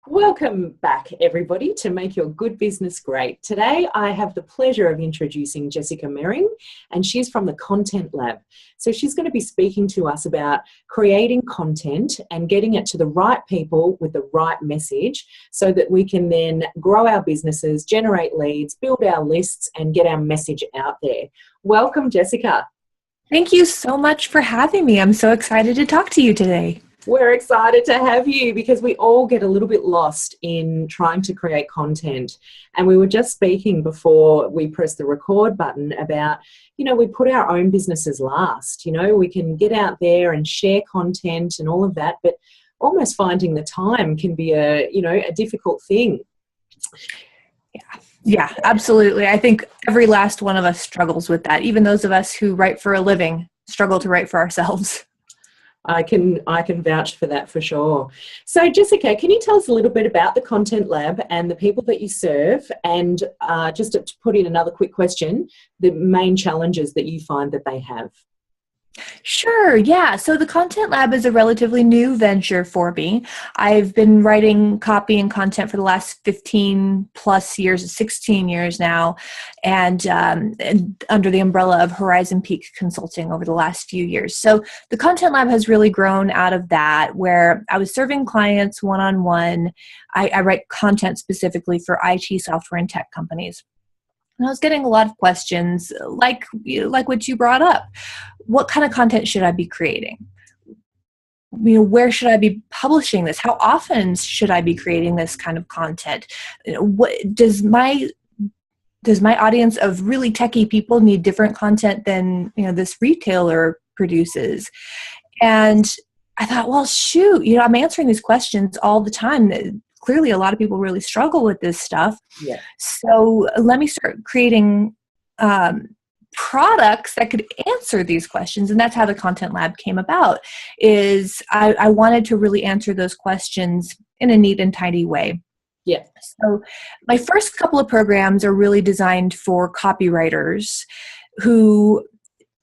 Welcome back, everybody, to Make Your Good Business Great. Today, I have the pleasure of introducing Jesscia Mehring, and she's from the Content Lab. So she's going to be speaking to us about creating content and getting it to the right people with the right message so that we can then grow our businesses, generate leads, build our lists, and get our message out there. Welcome, Jesscia. Thank you so much for having me. I'm so excited to talk to you today. We're excited to have you because we all get a little bit lost in trying to create content. And we were just speaking before we press the record button about, we put our own businesses last. We can get out there and share content and all of that, but almost finding the time can be a difficult thing. Yeah, absolutely. I think every last one of us struggles with that. Even those of us who write for a living struggle to write for ourselves. I can vouch for that for sure. So Jesscia, can you tell us a little bit about the Content Lab and the people that you serve, and just to put in another quick question, the main challenges that you find that they have? Sure, yeah. So the Content Lab is a relatively new venture for me. I've been writing copy and content for the last 15 plus years, 16 years now, and under the umbrella of Horizon Peak Consulting over the last few years. So the Content Lab has really grown out of that, where I was serving clients one-on-one. I write content specifically for IT software and tech companies. And I was getting a lot of questions like what you brought up. What kind of content should I be creating? Where should I be publishing this? How often should I be creating this kind of content? What does my audience of really techie people need different content than this retailer produces? And I thought, well, shoot, I'm answering these questions all the time. Clearly, a lot of people really struggle with this stuff. Yeah. So let me start creating products that could answer these questions. And that's how the Content Lab came about, is I wanted to really answer those questions in a neat and tidy way. Yeah. So my first couple of programs are really designed for copywriters who,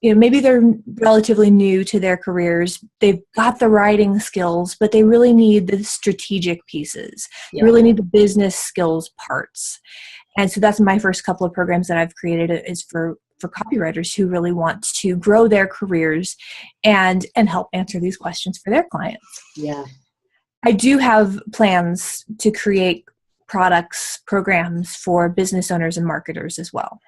maybe they're relatively new to their careers. They've got the writing skills, but they really need the strategic pieces. Yeah. They really need the business skills parts. And so that's my first couple of programs that I've created, is for copywriters who really want to grow their careers and help answer these questions for their clients. Yeah. I do have plans to create products, programs for business owners and marketers as well.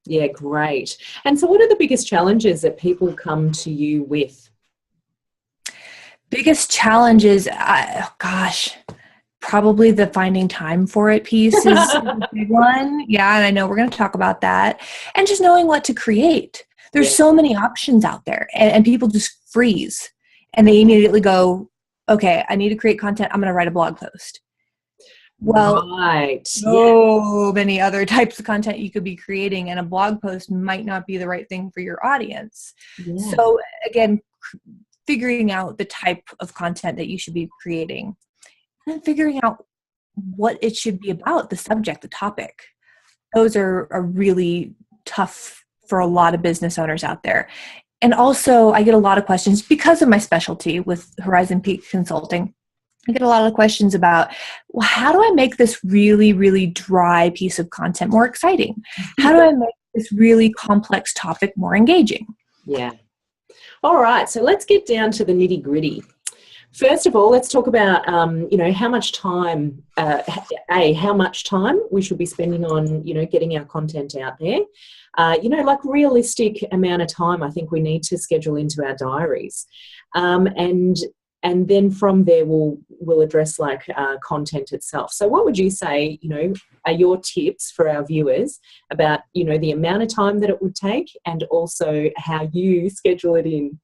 Yeah, great. And so what are the biggest challenges that people come to you with? Biggest challenges, probably the finding time for it piece is a big one. Yeah, and I know we're going to talk about that. And just knowing what to create. There's so many options out there, and people just freeze. And they immediately go, okay, I need to create content. I'm going to write a blog post. Well, right. So many other types of content you could be creating, and a blog post might not be the right thing for your audience. Yeah. So again, figuring out the type of content that you should be creating, and figuring out what it should be about, the subject, the topic. Those are really tough for a lot of business owners out there. And also, I get a lot of questions because of my specialty with Horizon Peak Consulting. I get a lot of questions about, well, how do I make this really, really dry piece of content more exciting? How do I make this really complex topic more engaging? Yeah. All right. So let's get down to the nitty gritty. First of all, let's talk about, how much time, how much time we should be spending on, getting our content out there. Like realistic amount of time, I think we need to schedule into our diaries. And then from there, we'll address content itself. So what would you say, are your tips for our viewers about, the amount of time that it would take, and also how you schedule it in?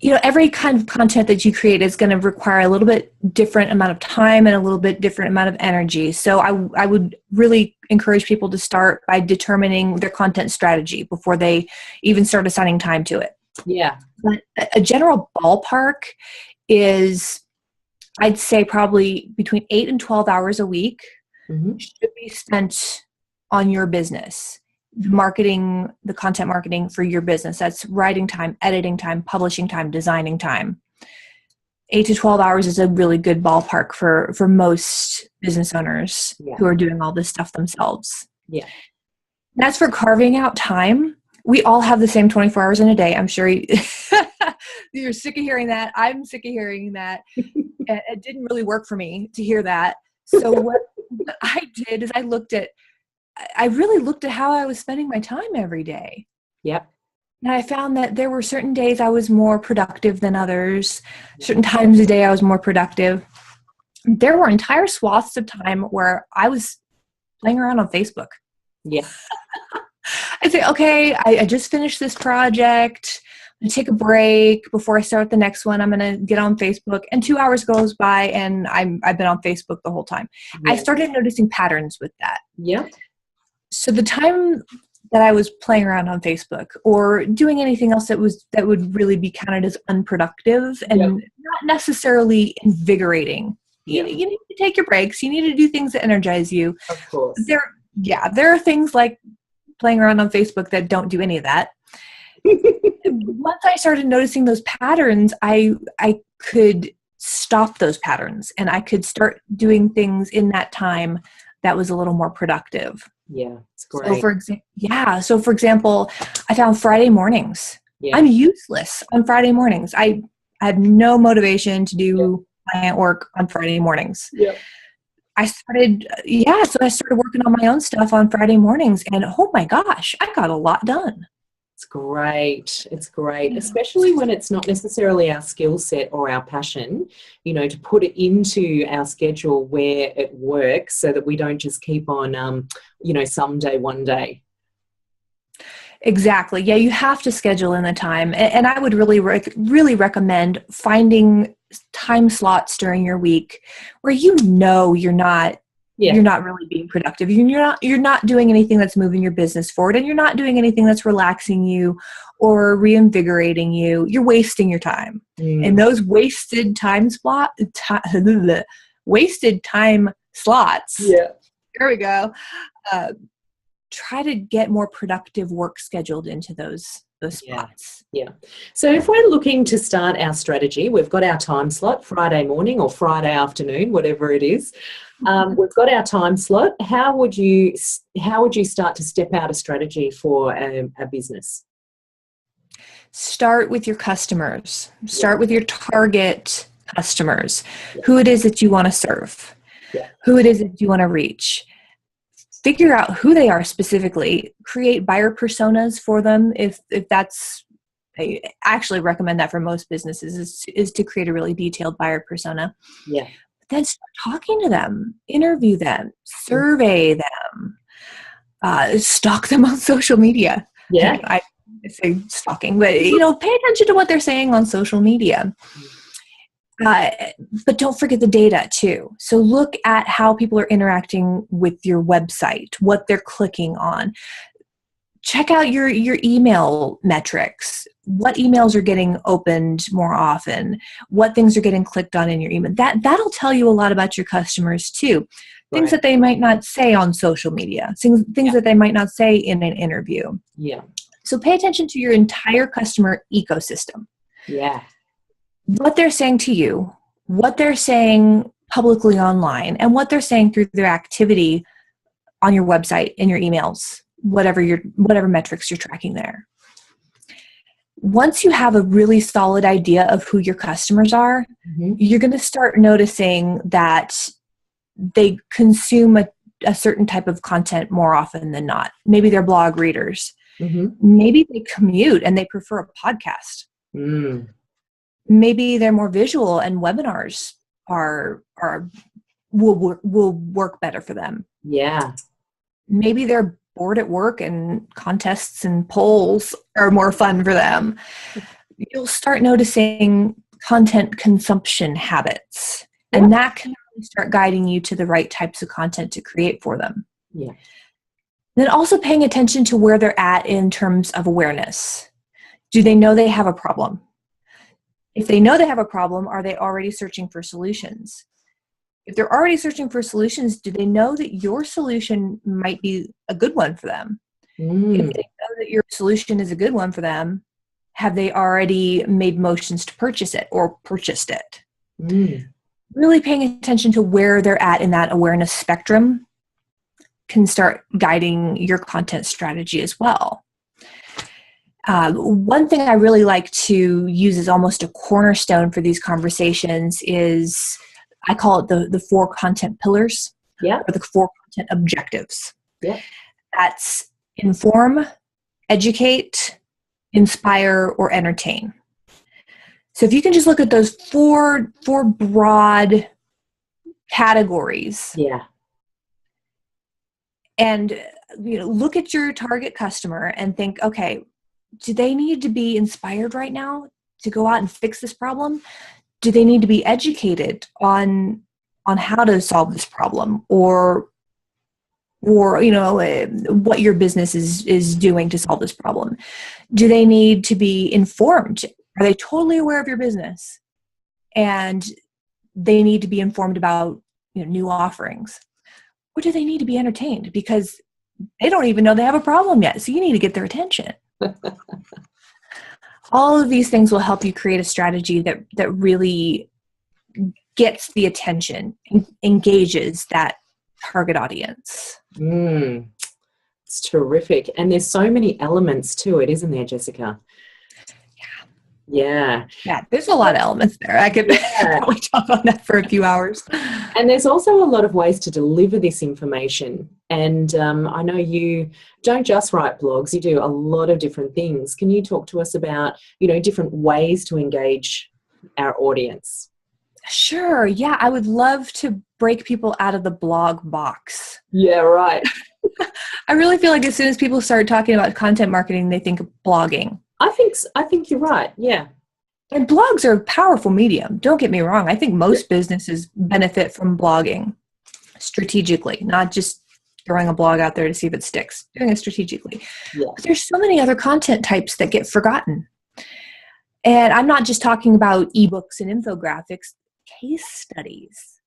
Every kind of content that you create is going to require a little bit different amount of time and a little bit different amount of energy. So I would really encourage people to start by determining their content strategy before they even start assigning time to it. Yeah. But a general ballpark is, I'd say, probably between 8 and 12 hours a week should be spent on your business. The content marketing for your business. That's writing time, editing time, publishing time, designing time. 8 to 12 hours is a really good ballpark for most business owners who are doing all this stuff themselves. Yeah. That's for carving out time. We all have the same 24 hours in a day. I'm sure you're sick of hearing that. I'm sick of hearing that. It didn't really work for me to hear that. So what I did is I really looked at how I was spending my time every day. Yep. And I found that there were certain days I was more productive than others. Certain times a day I was more productive. There were entire swaths of time where I was playing around on Facebook. Yeah. I'd say, okay, I just finished this project. I'm going to take a break before I start the next one. I'm going to get on Facebook. And 2 hours goes by and I've been on Facebook the whole time. Yeah. I started noticing patterns with that. Yeah. So the time that I was playing around on Facebook or doing anything else that would really be counted as unproductive and not necessarily invigorating. Yeah. You need to take your breaks. You need to do things that energize you. Of course. There are things like playing around on Facebook that don't do any of that. Once I started noticing those patterns, I could stop those patterns and I could start doing things in that time that was a little more productive. Yeah, it's great. So for example, I found Friday mornings. Yeah. I'm useless on Friday mornings. I have no motivation to do client work on Friday mornings. Yeah. I started working on my own stuff on Friday mornings and oh my gosh, I got a lot done. It's great. It's great, especially when it's not necessarily our skill set or our passion, to put it into our schedule where it works so that we don't just keep on, someday, one day. Exactly. Yeah, you have to schedule in the time. And I would really recommend finding time slots during your week where you're not really being productive. You're not doing anything that's moving your business forward, and you're not doing anything that's relaxing you or reinvigorating you. You're wasting your time. And those wasted time slots. Yeah. There we go. Try to get more productive work scheduled into those spots. Yeah. So if we're looking to start our strategy, we've got our time slot, Friday morning or Friday afternoon, whatever it is. We've got our time slot. How would you start to step out a strategy for a business? Start with your customers. Start with your target customers. Who it is that you want to serve. Who it is that you want to reach. Figure out who they are specifically. Create buyer personas for them. If that's, I actually recommend that for most businesses is to create a really detailed buyer persona. Yeah. Then start talking to them, interview them, survey them, stalk them on social media. Yeah. I say stalking, but pay attention to what they're saying on social media. But don't forget the data too. So look at how people are interacting with your website, what they're clicking on. Check out your email metrics. What emails are getting opened more often? What things are getting clicked on in your email? That'll tell you a lot about your customers too. Things that they might not say on social media. Things that they might not say in an interview. Yeah. So pay attention to your entire customer ecosystem. Yeah. What they're saying to you, what they're saying publicly online, and what they're saying through their activity on your website, in your emails, whatever metrics you're tracking there. Once you have a really solid idea of who your customers are, you're going to start noticing that they consume a certain type of content more often than not. Maybe they're blog readers. Maybe they commute and they prefer a podcast. Maybe they're more visual and webinars will work better for them. Yeah. Maybe they're bored at work and contests and polls are more fun for them. You'll start noticing content consumption habits, and that can really start guiding you to the right types of content to create for them. Yeah. Then also paying attention to where they're at in terms of awareness. Do they know they have a problem? If they know they have a problem, are they already searching for solutions? If they're already searching for solutions, do they know that your solution might be a good one for them? If they know that your solution is a good one for them, have they already made motions to purchase it or purchased it? Mm. Really paying attention to where they're at in that awareness spectrum can start guiding your content strategy as well. One thing I really like to use as almost a cornerstone for these conversations is, I call it the 4 content pillars, Yeah. or the 4 content objectives. Yeah. That's inform, educate, inspire, or entertain. So if you can just look at those four broad categories, Yeah. and look at your target customer and think, okay, do they need to be inspired right now to go out and fix this problem? Do they need to be educated on how to solve this problem, or what your business is doing to solve this problem? Do they need to be informed? Are they totally aware of your business and they need to be informed about new offerings? Or do they need to be entertained because they don't even know they have a problem yet? So you need to get their attention. All of these things will help you create a strategy that really gets the attention, engages that target audience. It's terrific. And there's so many elements to it, isn't there, Jessica? Yeah. Yeah, there's a lot of elements there. I could probably talk on that for a few hours. And there's also a lot of ways to deliver this information. And I know you don't just write blogs, you do a lot of different things. Can you talk to us about, different ways to engage our audience? Sure. Yeah, I would love to break people out of the blog box. Yeah, right. I really feel like as soon as people start talking about content marketing, they think of blogging. I think you're right. Yeah. And blogs are a powerful medium. Don't get me wrong. I think most businesses benefit from blogging strategically, not just throwing a blog out there to see if it sticks, doing it strategically. Yeah. But there's so many other content types that get forgotten. And I'm not just talking about ebooks and infographics, case studies.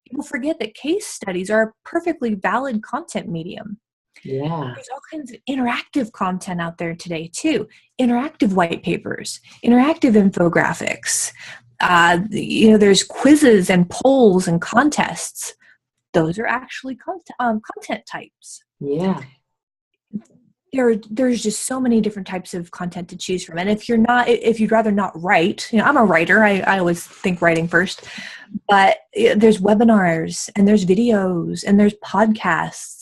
People forget that case studies are a perfectly valid content medium. Yeah. There's all kinds of interactive content out there today too. Interactive white papers, interactive infographics. There's quizzes and polls and contests. Those are actually content types. Yeah. There's just so many different types of content to choose from. And if you'd rather not write, I'm a writer. I always think writing first. But there's webinars and there's videos and there's podcasts.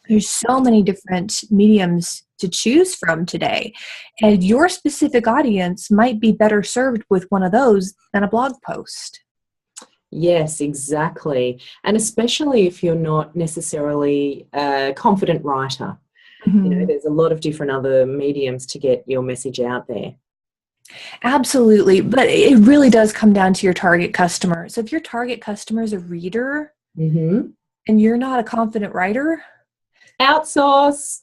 There's so many different mediums to choose from today. And your specific audience might be better served with one of those than a blog post. Yes, exactly. And especially if you're not necessarily a confident writer. Mm-hmm. There's a lot of different other mediums to get your message out there. Absolutely. But it really does come down to your target customer. So if your target customer is a reader and you're not a confident writer, outsource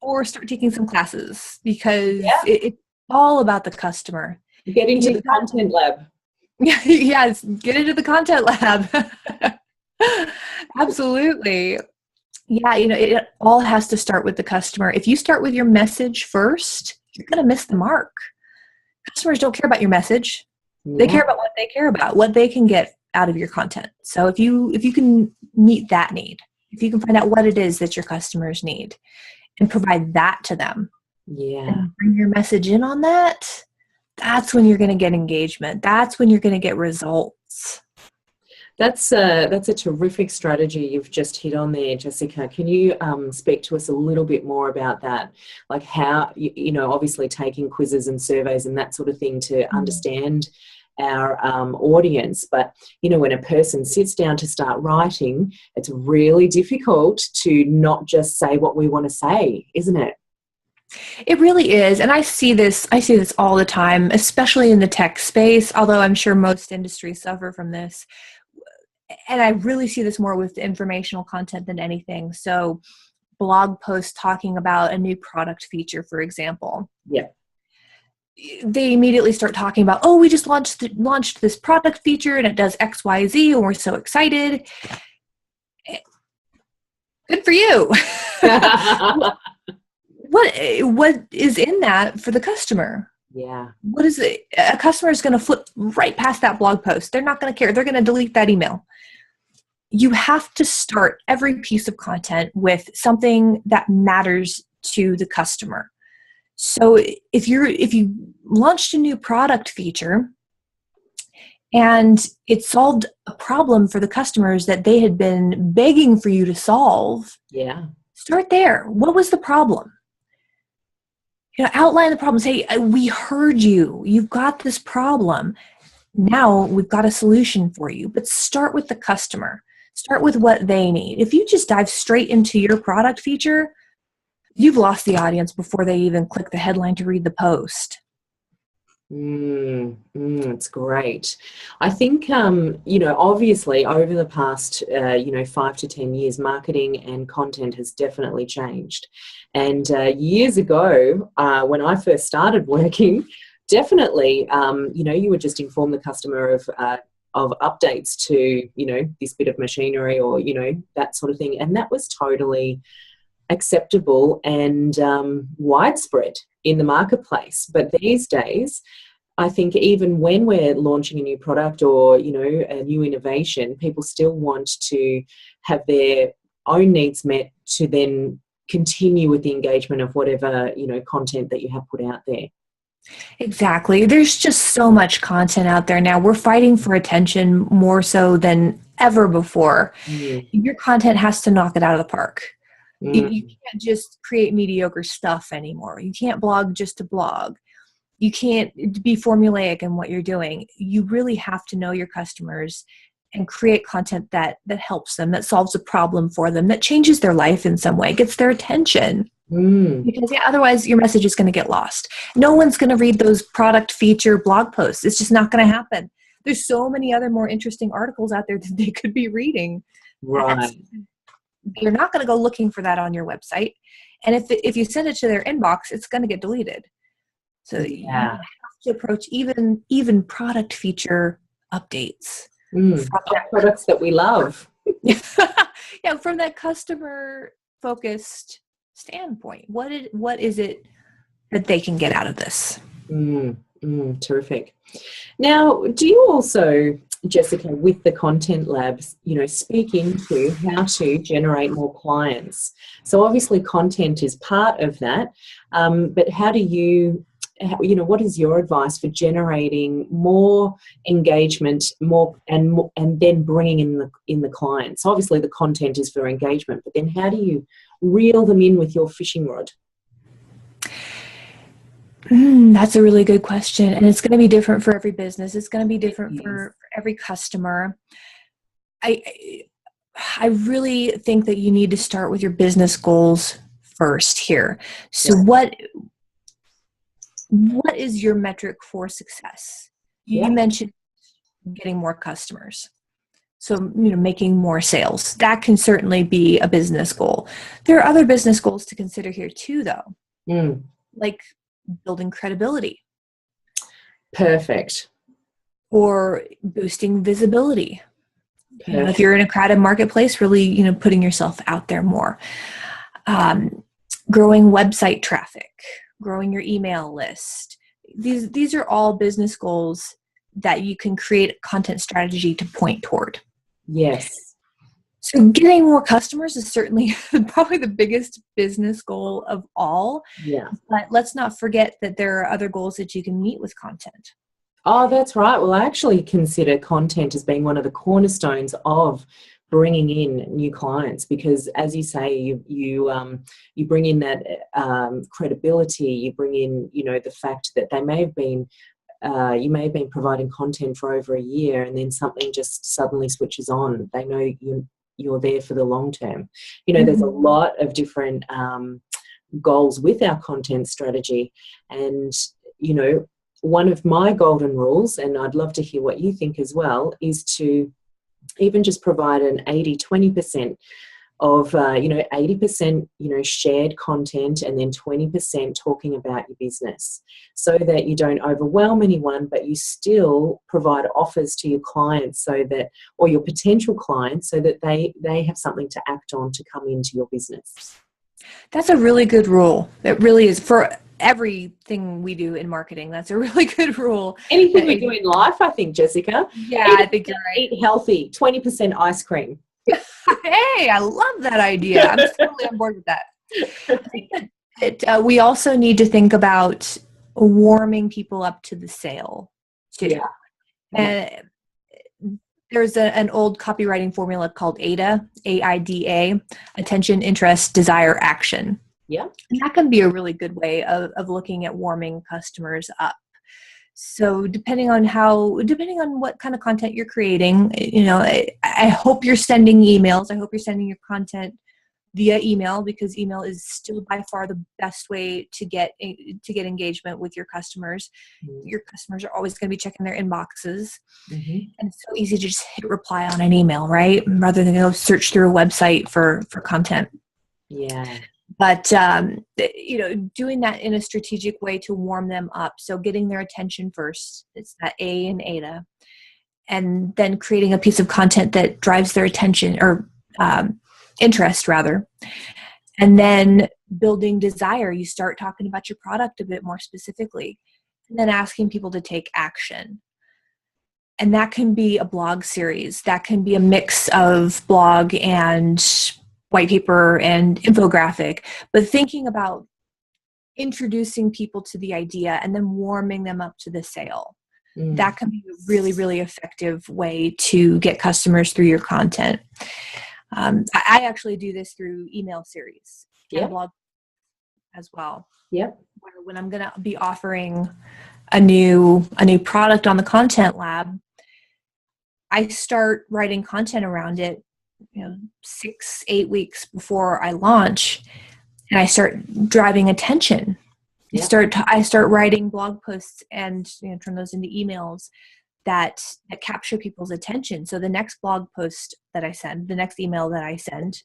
or start taking some classes, because it's all about the customer. Get into the content lab. Yes, get into the content lab. Absolutely. Yeah, it all has to start with the customer. If you start with your message first, you're going to miss the mark. Customers don't care about your message. Yeah. They care about what they care about, what they can get out of your content. So if you can meet that need, if you can find out what it is that your customers need and provide that to them, and bring your message in on that, that's when you're going to get engagement. That's when you're going to get results. That's a terrific strategy you've just hit on there, Jessica. Can you speak to us a little bit more about that? Like how, obviously taking quizzes and surveys and that sort of thing to understand our audience. But, when a person sits down to start writing, it's really difficult to not just say what we want to say, isn't it? It really is. And I see this all the time, especially in the tech space, although I'm sure most industries suffer from this. And I really see this more with informational content than anything. So blog posts talking about a new product feature, for example. Yeah. They immediately start talking about, oh, we just launched this product feature and it does X, Y, Z, and we're so excited. Good for you. What is in that for the customer? Yeah. What is it? A customer is going to flip right past that blog post. They're not going to care. They're going to delete that email. You have to start every piece of content with something that matters to the customer. So if you launched a new product feature and it solved a problem for the customers that they had been begging for you to solve, Yeah. start there. What was the problem? Outline the problem. Say, we heard you. You've got this problem. Now we've got a solution for you. But start with the customer. Start with what they need. If you just dive straight into your product feature, you've lost the audience before they even click the headline to read the post. It's great. I think, obviously over the past, 5 to 10 years, marketing and content has definitely changed. And years ago, when I first started working, definitely, you would just inform the customer of updates to, this bit of machinery or, that sort of thing. And that was totally acceptable and widespread in the marketplace. But these days, I think even when we're launching a new product or, a new innovation, people still want to have their own needs met to then continue with the engagement of whatever, content that you have put out there. Exactly. There's just so much content out there now. We're fighting for attention more so than ever before. Your content has to knock it out of the park. You can't just create mediocre stuff anymore. You can't blog just to blog. You can't be formulaic in what you're doing. You really have to know your customers and create content that helps them, that solves a problem for them, that changes their life in some way, gets their attention. Because otherwise your message is going to get lost. No one's going to read those product feature blog posts. It's just not going to happen. There's so many other more interesting articles out there that they could be reading. Right. You're not going to go looking for that on your website. And if you send it to their inbox, it's going to get deleted. So you have to approach even product feature updates. Products that we love. Yeah, from that customer focused standpoint. What is it that they can get out of this? Terrific. Now, do you also, Jessica, with the Content Labs, speak into how to generate more clients? So obviously content is part of that, but how do you, what is your advice for generating more engagement, and then bringing in the clients? So obviously the content is for engagement, but then how do you reel them in with your fishing rod? That's a really good question. And it's going to be different for every business. It's going to be different for every customer. I really think that you need to start with your business goals first here. So what is your metric for success? You mentioned getting more customers. So, making more sales. That can certainly be a business goal. There are other business goals to consider here too, though. Like building credibility. Perfect. Or boosting visibility. If you're in a crowded marketplace, really, putting yourself out there more. Growing website traffic, growing your email list. These are all business goals that you can create a content strategy to point toward. Yes. So getting more customers is certainly probably the biggest business goal of all. Yeah. But let's not forget that there are other goals that you can meet with content. Oh, that's right. Well, I actually consider content as being one of the cornerstones of bringing in new clients, because as you say, you bring in that credibility, you bring in, the fact that they may have been you may have been providing content for over a year and then something just suddenly switches on. They know you're there for the long term. There's a lot of different goals with our content strategy. And, one of my golden rules, and I'd love to hear what you think as well, is to even just provide an 80-20% of 80% shared content and then 20% talking about your business, so that you don't overwhelm anyone, but you still provide offers to your clients or your potential clients, so that they have something to act on to come into your business. That's a really good rule. It really is. For everything we do in marketing. That's a really good rule. Anything we do in life, I think, Jessica. Yeah, I think you're right. Eat healthy, 20% ice cream. Hey, I love that idea. I'm totally on board with that. I think that we also need to think about warming people up to the sale too. Yeah. And there's an old copywriting formula called AIDA, AIDA, attention, interest, desire, action. Yeah. And that can be a really good way of looking at warming customers up. So depending on what kind of content you're creating, I hope you're sending emails. I hope you're sending your content via email, because email is still by far the best way to get engagement with your customers. Mm-hmm. Your customers are always going to be checking their inboxes. Mm-hmm. And it's so easy to just hit reply on an email, right? Rather than go search through a website for content. Yeah. But, doing that in a strategic way to warm them up. So getting their attention first, it's that A in AIDA, and then creating a piece of content that drives their attention or interest rather. And then building desire. You start talking about your product a bit more specifically, and then asking people to take action. And that can be a blog series. That can be a mix of blog and white paper and infographic, but thinking about introducing people to the idea and then warming them up to the sale. That can be a really, really effective way to get customers through your content. I actually do this through email series and blog as well. Yep. When I'm going to be offering a new product on the Content Lab, I start writing content around it 6-8 weeks before I launch, and I start driving attention. Yeah. I start writing blog posts and turn those into emails that capture people's attention. So the next blog post that I send, the next email that I send,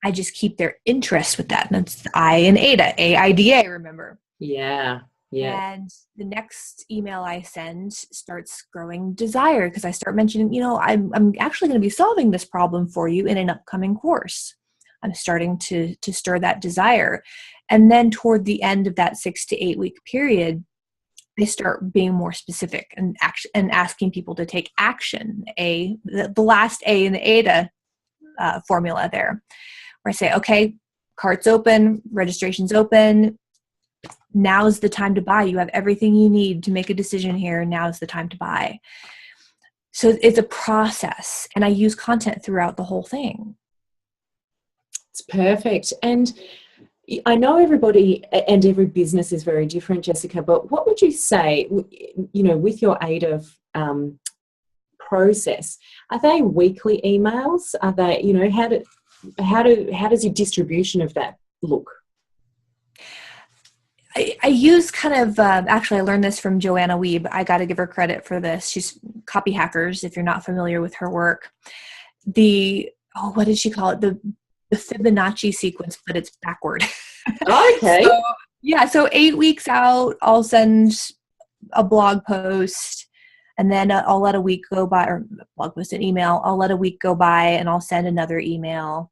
I just keep their interest with that. And it's I in AIDA, AIDA, remember? Yeah. Yeah. And the next email I send starts growing desire, because I start mentioning, I'm actually going to be solving this problem for you in an upcoming course. I'm starting to stir that desire. And then toward the end of that 6 to 8 week period, I start being more specific and asking people to take action. The last A in the AIDA formula there, where I say, okay, cart's open, registration's open. Now's the time to buy. You have everything you need to make a decision here. Now's the time to buy. So it's a process, and I use content throughout the whole thing. It's perfect. And I know everybody and every business is very different, Jessica, but what would you say, with your AIDA process, are they weekly emails? Are they, how does your distribution of that look? I use kind of, actually I learned this from Joanna Wiebe. I got to give her credit for this. She's Copy Hackers, if you're not familiar with her work. What did she call it? The Fibonacci sequence, but it's backward. Okay. So 8 weeks out, I'll send a blog post, and then I'll let a week go by, or blog post, an email. I'll let a week go by and I'll send another email.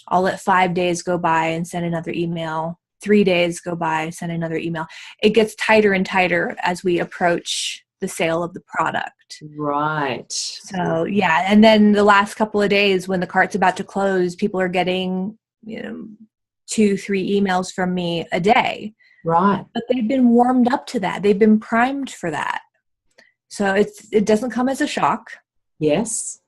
I'll let 5 days go by and send another email. 3 days go by, send another email. It gets tighter and tighter as we approach the sale of the product. Right. So, yeah. And then the last couple of days when the cart's about to close, people are getting, 2-3 emails from me a day. Right. But they've been warmed up to that. They've been primed for that. So it doesn't come as a shock. Yes.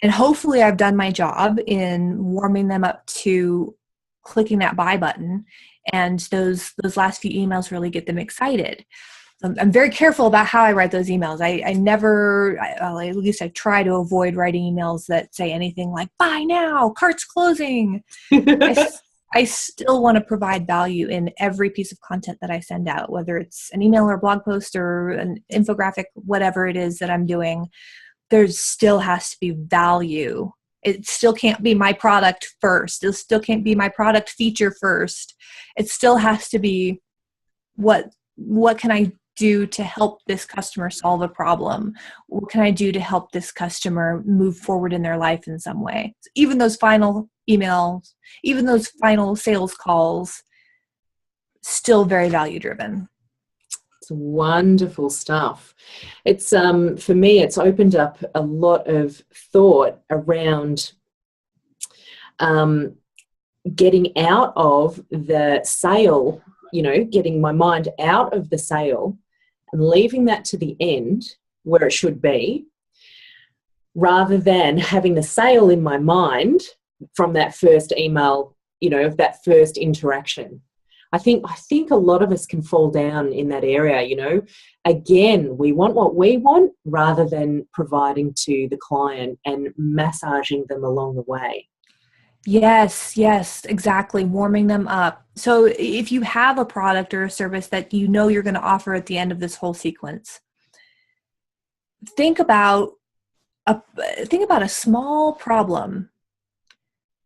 And hopefully I've done my job in warming them up to clicking that buy button. And those last few emails really get them excited. I'm very careful about how I write those emails. At least I try to avoid writing emails that say anything like, buy now, cart's closing. I still want to provide value in every piece of content that I send out, whether it's an email or a blog post or an infographic, whatever it is that I'm doing. There still has to be value. It still can't be my product first. It still can't be my product feature first. It still has to be what can I do to help this customer solve a problem? What can I do to help this customer move forward in their life in some way? Even those final emails, even those final sales calls still very value driven. It's wonderful stuff. It's for me, it's opened up a lot of thought around getting out of the sale, getting my mind out of the sale and leaving that to the end where it should be, rather than having the sale in my mind from that first email, of that first interaction. I think a lot of us can fall down in that area, Again, we want what we want rather than providing to the client and massaging them along the way. Yes, exactly. Warming them up. So if you have a product or a service that you're going to offer at the end of this whole sequence, think about a small problem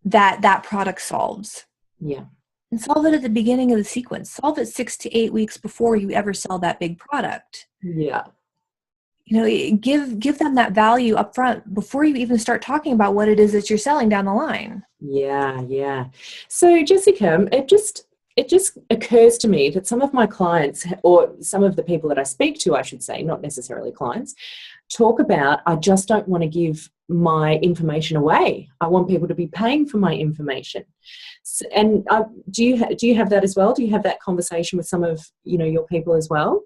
that product solves. Yeah. And solve it at the beginning of the sequence. Solve it 6 to 8 weeks before you ever sell that big product. Yeah. Give them that value up front before you even start talking about what it is that you're selling down the line. Yeah. So Jessica, it just occurs to me that some of my clients, or some of the people that I speak to, I should say, not necessarily clients, talk about, I just don't want to give my information away. I want people to be paying for my information. And do you have that as well? Do you have that conversation with some of your people as well?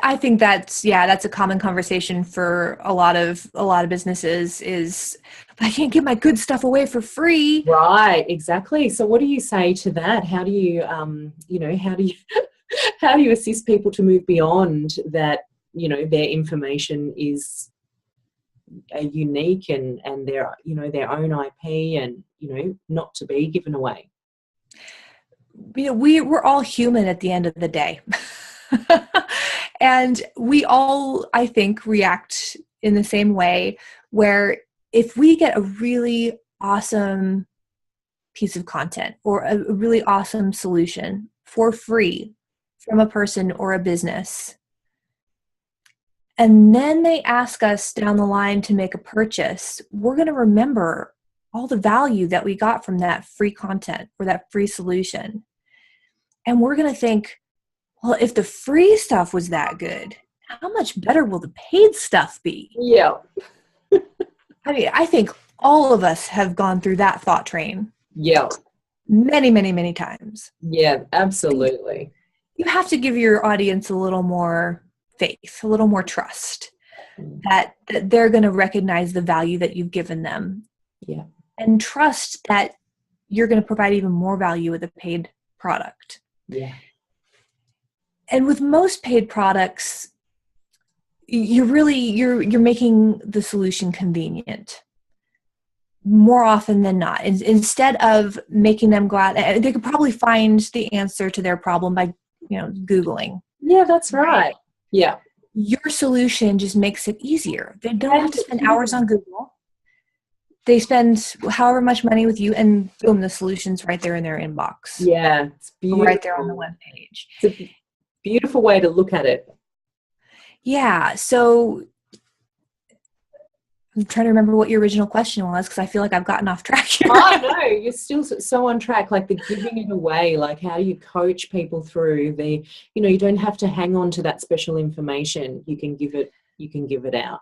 I think that's a common conversation for a lot of businesses is, I can't give my good stuff away for free. Right, exactly. So what do you say to that? How do you how do you assist people to move beyond that? Their information is unique and their their own IP and not to be given away. We're all human at the end of the day. And we all, I think, react in the same way, where if we get a really awesome piece of content or a really awesome solution for free from a person or a business, and then they ask us down the line to make a purchase, we're going to remember all the value that we got from that free content or that free solution. And we're going to think, well, if the free stuff was that good, how much better will the paid stuff be? Yeah. I mean, I think all of us have gone through that thought train. Yeah. Many, many, many times. Yeah, absolutely. You have to give your audience a little more faith, a little more trust that they're going to recognize the value that you've given them. Yeah. And trust that you're going to provide even more value with a paid product. Yeah. And with most paid products, you're making the solution convenient more often than not. Instead of making them go out, they could probably find the answer to their problem by Googling. Yeah, that's right. Yeah. Your solution just makes it easier. They don't have to spend hours on Google. They spend however much money with you, and boom, the solution's right there in their inbox. Yeah, it's beautiful. Right there on the webpage. It's a beautiful way to look at it. Yeah. So I'm trying to remember what your original question was, because I feel like I've gotten off track here. Oh, no, you're still so on track, like the giving it away, like how do you coach people through you don't have to hang on to that special information. You can give it out.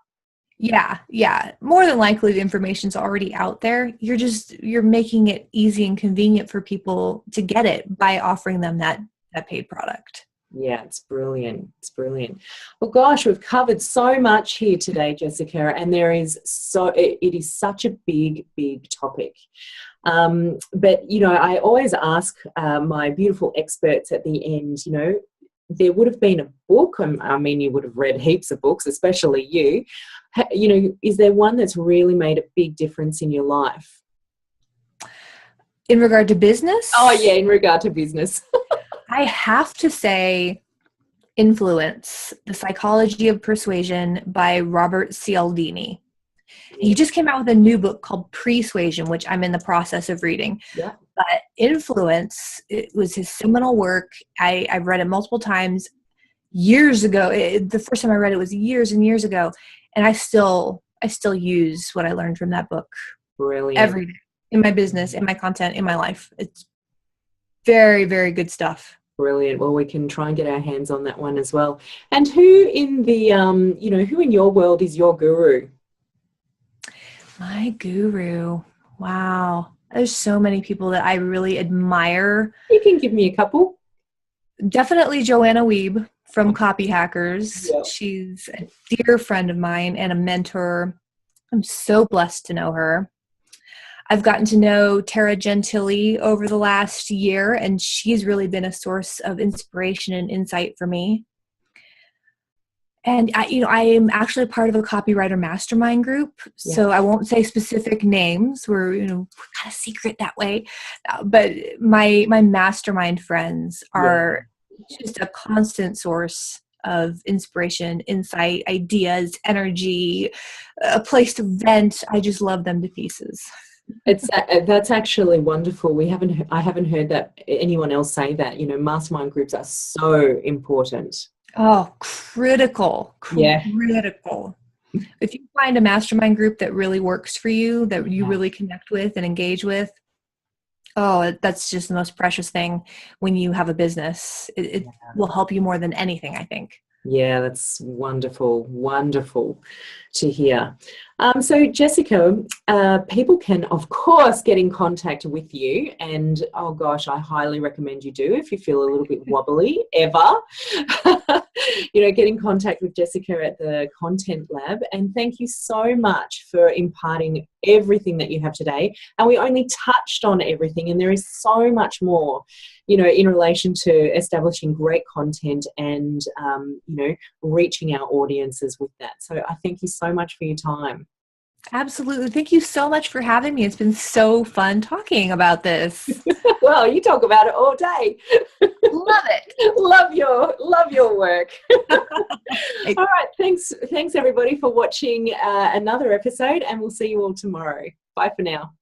Yeah. More than likely the information's already out there. You're making it easy and convenient for people to get it by offering them that paid product. Yeah, it's brilliant. Well, gosh, we've covered so much here today, Jessica, and it is such a big topic. But, I always ask my beautiful experts at the end, there would have been a book. I mean, you would have read heaps of books, especially you. Is there one that's really made a big difference in your life? In regard to business? Oh, yeah, in regard to business. I have to say Influence, The Psychology of Persuasion by Robert Cialdini. He just came out with a new book called Persuasion, which I'm in the process of reading. Yeah. But Influence, it was his seminal work. I've read it multiple times years ago. The first time I read it was years and years ago. And I still use what I learned from that book. Brilliant. Every day in my business, in my content, in my life. It's very, very good stuff. Brilliant. Well, we can try and get our hands on that one as well. And who in the, who in your world is your guru? My guru. Wow. There's so many people that I really admire. You can give me a couple. Definitely Joanna Wiebe from Copy Hackers. Yeah. She's a dear friend of mine and a mentor. I'm so blessed to know her. I've gotten to know Tara Gentili over the last year, and she's really been a source of inspiration and insight for me. And I am actually part of a copywriter mastermind group, so I won't say specific names. We're kind of secret that way, but my mastermind friends are just a constant source of inspiration, insight, ideas, energy, a place to vent. I just love them to pieces. That's actually wonderful. I haven't heard that anyone else say that. Mastermind groups are so important. Oh, critical. Yeah. Critical. If you find a mastermind group that really works for you, that you really connect with and engage with, that's just the most precious thing when you have a business. It will help you more than anything, I think. Yeah, that's wonderful. Wonderful to hear. So Jesscia, people can, of course, get in contact with you. And, oh, gosh, I highly recommend you do if you feel a little bit wobbly, ever. Get in contact with Jesscia at the Content Lab. And thank you so much for imparting everything that you have today. And we only touched on everything, and there is so much more, in relation to establishing great content and, reaching our audiences with that. So I thank you so much for your time. Absolutely. Thank you so much for having me. It's been so fun talking about this. Well, you talk about it all day. Love it. love your work. All right. Thanks everybody for watching another episode, and we'll see you all tomorrow. Bye for now.